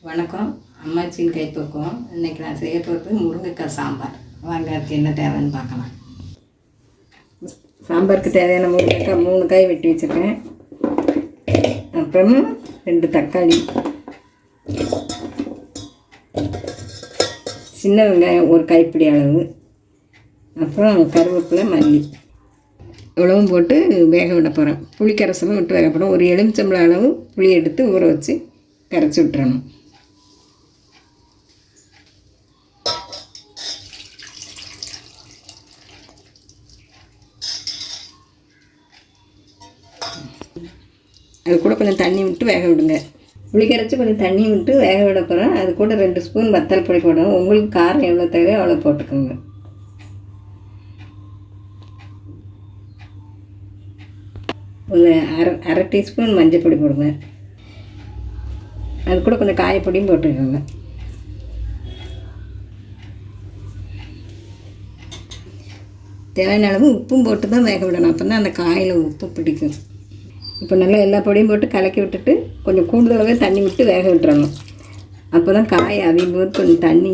வணக்கம். அம்மாச்சியின் கைப்பக்குவம். இன்றைக்கி நான் செய்ய போகிறது முருங்கைக்காய் சாம்பார். வாங்க, அதுக்கு என்ன தேவைன்னு பார்க்கலாம். சாம்பாருக்கு தேவையான முருங்கைக்காய் 3 காய் வெட்டி வச்சுருக்கேன். அப்புறம் 2 தக்காளி, சின்ன வெங்காயம் 1 கைப்பிடி அளவு, அப்புறம் கருவேப்பிலை, மல்லி இவ்வளவும் போட்டு வேக விட போகிறேன். புளி கரைசலும் விட்டு வேக போகிறோம். ஒரு எலுமிச்சம்பழம் அளவு புளி எடுத்து ஊற வச்சு கரைச்சி விட்டுறணும். அது கூட கொஞ்சம் தண்ணி விட்டு வேக விடுங்க. புளி கரைச்சி கொஞ்சம் தண்ணி விட்டு வேக விட போகிறேன். அது கூட 2 ஸ்பூன் வத்தல் பொடி போடணும். உங்களுக்கு காரம் எவ்வளோ தேவையோ அவ்வளோ போட்டுக்கோங்க. ஒரு அரை டீஸ்பூன் மஞ்சள் பொடி போடுங்க. அது கூட கொஞ்சம் காயப்பொடியும் போட்டுக்கோங்க. தேவையான அளவு உப்பும் போட்டு தான் வேக விடணும். அப்போ தான் அந்த காயில் உப்பு பிடிக்கும். இப்போ நல்லா எல்லா பொடியும் போட்டு கலக்கி விட்டுட்டு கொஞ்சம் கூடுதலாகவே தண்ணி விட்டு வேக விட்டுறணும். அப்போ தான் காய் அவியும் போது கொஞ்சம் தண்ணி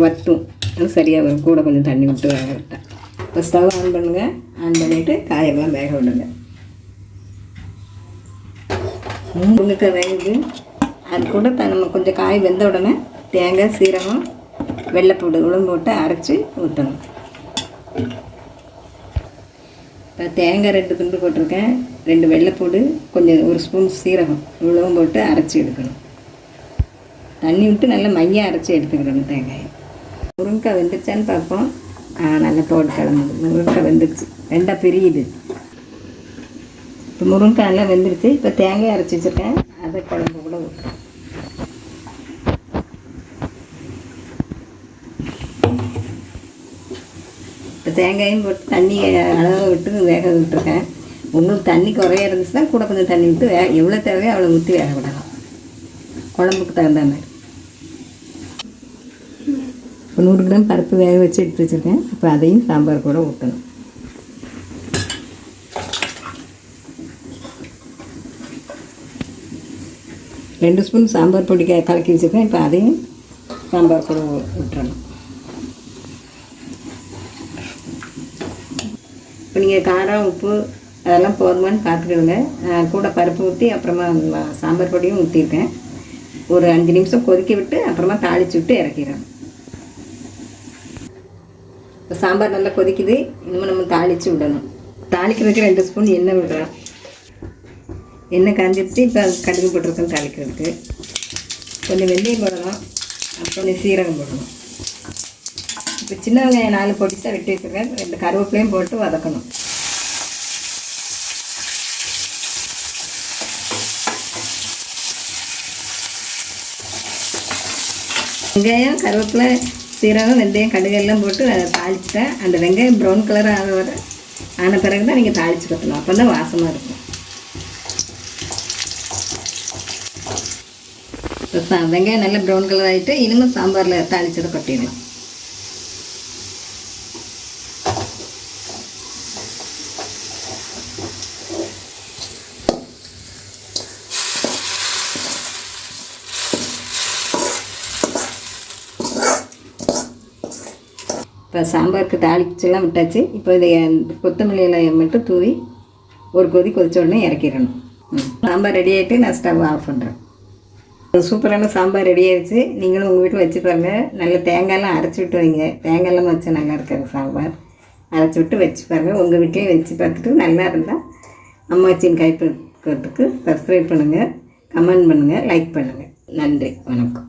வற்றும். அது சரியாக வரும். கூட கொஞ்சம் தண்ணி விட்டு வேக விட்டேன். இப்போ ஸ்டவ் ஆன் பண்ணுங்கள். ஆன் பண்ணிவிட்டு காயெல்லாம் வேக விடுங்க. முருங்கைக்காய் வேகுது. அது கூட நம்ம கொஞ்சம் காய் வெந்த உடனே தேங்காய், சீரகம், வெள்ளைப்பூடு இவ்வளோ போட்டு அரைச்சி ஊற்றணும். இப்போ தேங்காய் 2 துண்டு போட்டிருக்கேன். 2 வெள்ளைப்பூடு, கொஞ்சம் 1 ஸ்பூன் சீரகம் இவ்வளவும் போட்டு அரைச்சி எடுக்கணும். தண்ணி விட்டு நல்லா மையாக அரைச்சி எடுத்துக்கிடணும் தேங்காயை. முருங்கைக்காய் வெந்துருச்சான்னு பார்ப்போம். நல்லா தோடு கிளம்புது. முருங்கைக்காய் வெந்துருச்சு. 2 பிரியுது. இப்போ முருங்கைக்காய் நல்லா வெந்துருச்சு. இப்போ தேங்காய் அரைச்சி வச்சுருக்கேன். அதை குழம்பு கூட ஊற்றுறேன். இப்போ தேங்காயும் போட்டு தண்ணி அளவு விட்டு வேக விட்டுருக்கேன். உங்களுக்கு தண்ணி குறைய இருந்துச்சுன்னா கூட கொஞ்சம் தண்ணி விட்டு எவ்வளோ தேவையோ அவ்வளோ ஊற்றி வேக விடலாம். குழம்புக்கு தகுந்த மாதிரி. இப்போ 100 கிராம் பருப்பு வேக வச்சு எடுத்து வச்சுருக்கேன். இப்போ அதையும் சாம்பார் கூட ஊற்றணும். ரெண்டு ஸ்பூன் சாம்பார் பொடி கலக்கி வச்சுருக்கேன். இப்போ அதையும் சாம்பார் கூட விட்டுறணும். இப்போ நீங்கள் காரம், உப்பு அதெல்லாம் போதுமான்னு பார்த்துக்கிடுங்க. கூட பருப்பு ஊற்றி அப்புறமா சாம்பார் பொடியும் ஊற்றிருக்கேன். ஒரு 5 நிமிஷம் கொதிக்க விட்டு அப்புறமா தாளித்து விட்டு இறக்கிடுறேன். இப்போ சாம்பார் நல்லா கொதிக்குது. இனிமேல் நம்ம தாளித்து விடணும். தாளிக்கிறதுக்கு 2 ஸ்பூன் எண்ணெய் விடுறேன். எண்ணெய் காஞ்சிடுச்சு. இப்போ கடுகு போட்டிருக்கேன் தாளிக்கிறதுக்கு. கொஞ்சம் வெந்தயம் போடணும். அப்புறம் கொஞ்சம் சீரகம் போடணும். இப்போ சின்ன வெங்காயம் 4 பொடிசாக வெட்டி வச்சுருக்கேன். 2 கருவேப்பிலையும் போட்டு வதக்கணும். வெங்காயம், கருவேப்பிலை, சீரகம், வெந்தயம், கடுகெல்லாம் போட்டு தாளிச்சிட்டேன். அந்த வெங்காயம் ப்ரௌன் கலர் ஆன பிறகு தான் நீங்கள் தாளித்து கொட்டணும். அப்போ தான் வாசமாக இருக்கும். இப்போ வெங்காயம் நல்லா ப்ரௌன் கலர் ஆகிட்டு இனிமேல் சாம்பாரில் தாளிச்சதை கொட்டிடலாம். இப்போ சாம்பாருக்கு தாளிச்செல்லாம் விட்டாச்சு. இப்போ இதை கொத்தமல்லி இலையை மட்டும் தூவி ஒரு கொதி கொதிச்ச உடனே இறக்கிடணும். சாம்பார் ரெடி ஆகிட்டு நான் ஸ்டவ் ஆஃப் பண்ணுறேன். சூப்பரான சாம்பார் ரெடி ஆகிடுச்சு. நீங்களும் உங்கள் வீட்டில் வச்சு பாருங்கள். நல்ல தேங்காயெல்லாம் அரைச்சி விட்டு வைங்க. தேங்காயெல்லாம் வச்சா நல்லா இருக்காது சாம்பார். அரைச்சி விட்டு வச்சு பாருங்கள். உங்கள் வீட்லேயும் வச்சு பார்த்துட்டு நல்லா இருந்தால் அம்மாச்சியின் கைப்பக்குவத்துக்கு சப்ஸ்கிரைப் பண்ணுங்கள், கமெண்ட் பண்ணுங்கள், லைக் பண்ணுங்கள். நன்றி, வணக்கம்.